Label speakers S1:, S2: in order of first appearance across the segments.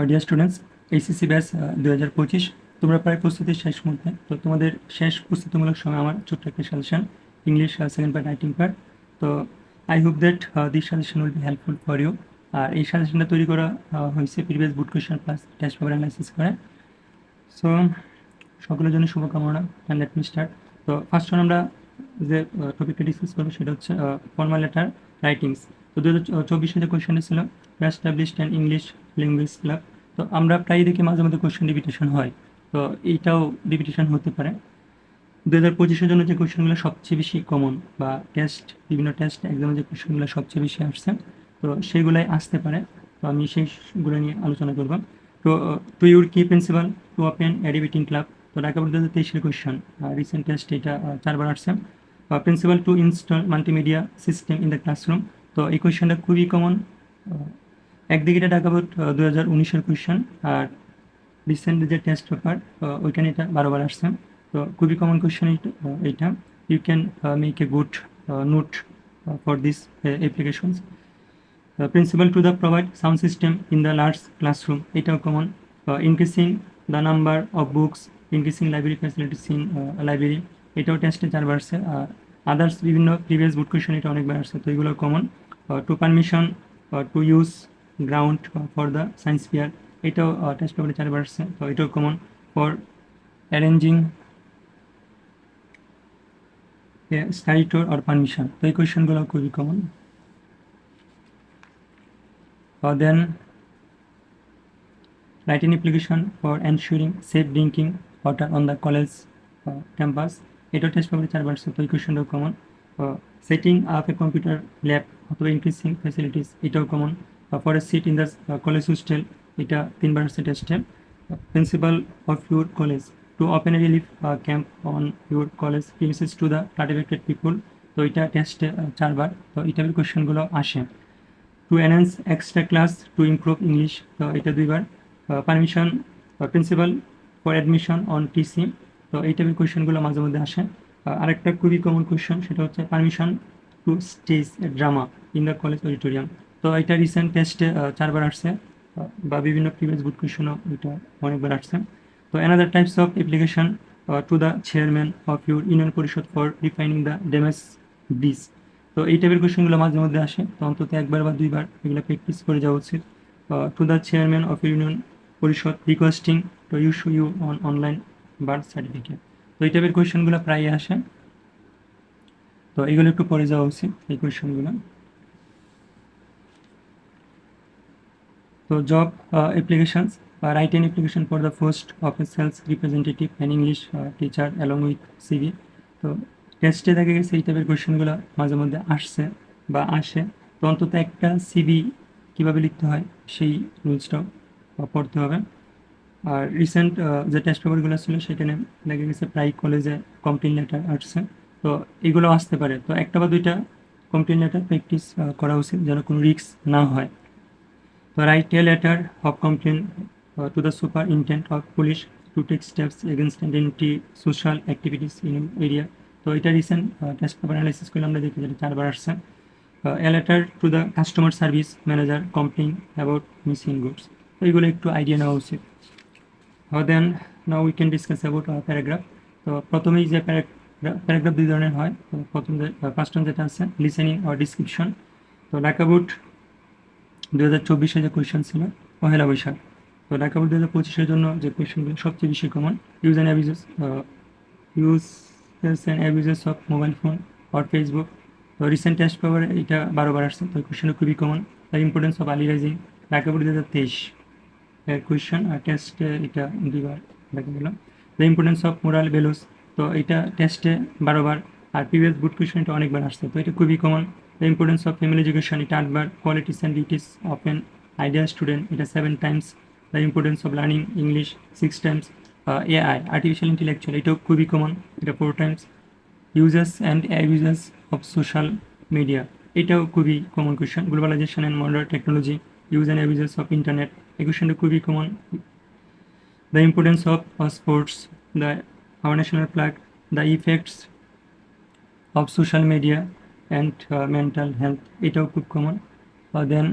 S1: Dear students, HSC batch 2025, তোমরা প্রায় প্রস্তুতির শেষ মুহূর্তে। তো তোমাদের শেষ প্রস্তুতিমূলক সময় আমার ছোট্ট একটা suggestion, English second part writing part. তো I hope that this suggestion will be helpful for you. আর এই সাজেশনটা তৈরি করা হয়েছে previous board question plus test paper analysis করে। সো সকলের জন্য শুভকামনা, অ্যান্ড লেট মি স্টার্ট। তো ফার্স্ট অন আমরা যে টপিকটা ডিসকাস করবো সেটা হচ্ছে ফর্মাল লেটার রাইটিংস। তো 2024 যে কোয়েশ্চেনটা ছিল, established and English language club. তো আমরা প্রায় দেখি মাঝে মধ্যে কোয়েশ্চেন রিপিটেশন হয়, তো এইটাও রিপিটেশন হতে পারে। 2025 জন্য যে কোয়েশ্চেনগুলো সবচেয়ে বেশি কমন বা বিভিন্ন টেস্ট এক্সামে যে কোয়েশ্চেনগুলো সবচেয়ে বেশি আসছে, তো সেগুলাই আসতে পারে। তো আমি সেইগুলো নিয়ে আলোচনা করব। তো টু ইউর কি principal to open a debating club. তো Dhaka board 2023 question, recent test এটা 4বার আসছে। Principal to install multimedia system in the classroom. তো এই কোয়েশ্চেনটা খুবই কমন। একদিকে এটা ঢাকা বোর্ড 2019 কোয়েশ্চেন, আর রিসেন্ট যে টেস্ট পেপার ওইখানে এটা 12বার আসছে। তো খুবই কমন কোয়েশ্চেন এইটা। You can make a good note for this applications. Principal to the provide sound system in the large classroom, এটাও common. Increasing the number of books, increasing library facilities in library, এটাও টেস্টে 4বার আসছে। আর others বিভিন্ন previous বুক question এটা অনেকবার আসছে, তো এগুলো common. To permission to use ground for the science fair, এটাও টেস্ট পেপারে 4বার আসছে, তো এটাও common. For arranging study tour or permission, তো এই কোয়েশ্চেনগুলো খুবই common. Then write an application for ensuring safe drinking water on the college campus, এটাও টেস্ট পেপারে 4বার আসছে, তো এই কোয়েশ্চেনটাও common. Setting up a computer lab অথবা ইনক্রিজিং ফ্যাসিলিটিস, এটাও common. For a seat in the college hostel, এটা 3বার আসছে টেস্টে। Principal of your college to open a relief camp on your college premises to the flood affected people, তো এটা টেস্টে 4বার, তো এই টাইপের কোয়েশ্চেনগুলো আসে। To enhance extra class to improve English, তো এটা 2বার। Permission principal for admission on TC, তো এই টাইপের কোয়েশ্চেনগুলো মাঝে মধ্যে আসে। আরেকটা খুবই কমন কোয়েশ্চেন, সেটা হচ্ছে permission to stage drama in the college auditorium, তো এটা রিসেন্ট টেস্টে 4বার আসছে, বা বিভিন্ন প্রিভিয়াস বুক কোয়েশ্চেনও এটা অনেকবার আসছে। তো another types of application to the chairman of your union Parishad for refining the damage bridge, তো এই টাইপের কোয়েশ্চেনগুলো মাঝে মধ্যে আসে, তো অন্তত 1বার বা 2বার এগুলো প্র্যাকটিস করে যাওয়া উচিত। To the chairman of union Parishad requesting to issue you on online birth certificate, তো এই টাইপের কোয়েশ্চেনগুলো প্রায়ই আসে, তো এগুলো একটু পরে যাওয়া উচিত এই কোয়েশ্চেনগুলো। তো job applications, write an application for the post of a sales representative and English teacher along with CV, তো টেস্টে দেখা গেছে এই টাইপের কোয়েশ্চেনগুলো মাঝে মধ্যে আসছে বা আসে। তো অন্তত একটা সিভি কীভাবে লিখতে হয় সেই রুলসটাও পড়তে হবে। আর রিসেন্ট যে টেস্ট পেপারগুলো ছিল সেখানে দেখা গেছে প্রায় কলেজে কমপ্লেন লেটার আসছে, তো এগুলো আসতে পারে, তো একটা বা দুইটা কমপ্লেন লেটার প্র্যাকটিস করা উচিত যেন কোনো রিস্ক না হয়। তো write a letter of complaint to the superintendent of police to take steps against anti-social activities in area, তো এটা রিসেন্ট টেস্ট পেপার অ্যানালাইসিস করলে আমরা দেখি যেটা 4বার আসছে। a letter to the customer service manager complain about missing goods, তো এইগুলো একটু আইডিয়া নেওয়া উচিত। Then now we can discuss about paragraph. তো প্রথমেই যে প্যারাগ্রাফ 2 ধরনের হয়, তো প্রথম যে ফার্স্ট ওয়ান যেটা আছে লিসেনিং অর ডিসক্রিপশন, তো ঢাকা বোর্ড 2024 যে কোয়েশ্চেন ছিল পহেলা বৈশাখ, তো ঢাকা বোর্ড 2025 জন্য যে কোয়েশ্চেনগুলো সবচেয়ে বেশি common, use and abuses uses and abuses of mobile phone or Facebook, তো রিসেন্ট টেস্ট পেপারে এটা 12বার আসছে, তো কোয়েশ্চেনটা খুবই common. The importance of early rising, Dhaka board 2023 এর কোয়েশ্চেন, আর টেস্টে এটা 2বার দেখা গেল। The importance of moral values, তো এটা টেস্টে 12বার, আর প্রিভিয়াস বুট কোয়েশ্চেন এটা অনেকবার আসছে, তো এটা খুবই common. The importance of family education, এটা 8বার। Qualities and duties of an ideal student, এটা 7 times. The importance of learning English 6 times. AI artificial intellectual, এটাও খুবই কমন, এটা 4 times. Uses and abuses of social media, এটাও খুবই common question. Globalisation and modern technology, use and abuses of internet, এই কোয়েশ্চেনটা খুবই common. The importance of sports, the our national flag, the effects of social media and mental health, এটাও খুব common. দেন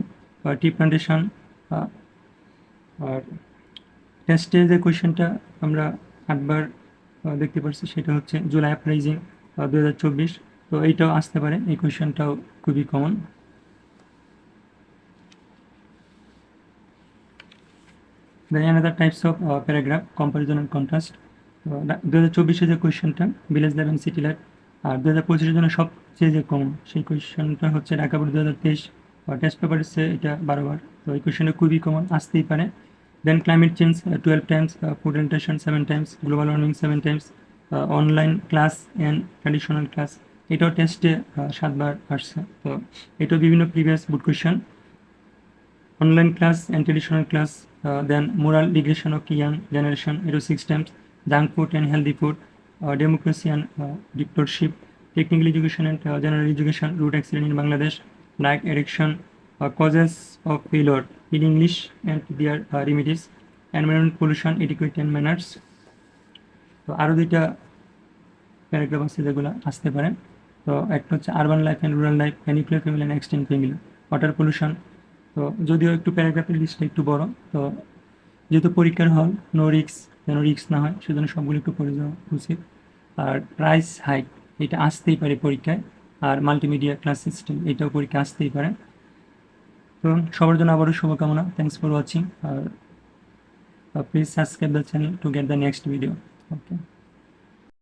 S1: টি plantation, আর টেস্টে যে কোয়েশ্চেনটা আমরা 8বার দেখতে পাচ্ছি সেটা হচ্ছে জুলাই আপরাইজিং 2024। তো এইটাও আসতে পারে, এই কোয়েশ্চেনটাও খুবই common. Then another types of paragraph comparison and contrast. 2024 যে কোয়েশ্চেনটা village life and city life, আর 2025 জন্য সবচেয়ে যে কমন সেই কোয়েশ্চেনটা হচ্ছে ঢাকা বোর্ড 2023 টেস্ট পেপার এসছে এটা 12বার। তো এই কোয়েশ্চেনটা খুবই কমন, আসতেই পারে। Then climate change 12 times, food nutrition 7 times, global warming 7 times, online class and traditional class এটাও টেস্টে 7বার আসছে। তো এটাও বিভিন্ন previous board question. Online class and traditional class, then moral degradation of young generation, 6 times, junk food and healthy food, democracy and dictatorship, technical education and general education, road accident in Bangladesh, drug addiction, causes of failure in English and their remedies, environment pollution, etiquette and manners. তো আরও দুইটা paragraph আছে যেগুলো আসতে পারে। তো একটা হচ্ছে urban life and rural life, nuclear family and extend family, water pollution. তো যদিও একটু প্যারাগ্রাফের লিস্টটা একটু বড়, তো যেহেতু পরীক্ষার হল নো রিস্ক, যেন রিস্ক না হয় সেজন্য সবগুলো একটু পড়ে যাওয়া উচিত। আর প্রাইস হাইক এটা আসতেই পারে পরীক্ষায়, আর মাল্টিমিডিয়া ক্লাস সিস্টেম এটাও পরীক্ষা আসতেই পারে। তো সবার জন্য আবারও শুভকামনা, থ্যাংকস ফর ওয়াচিং, আর please subscribe the channel to get the next video. Okay.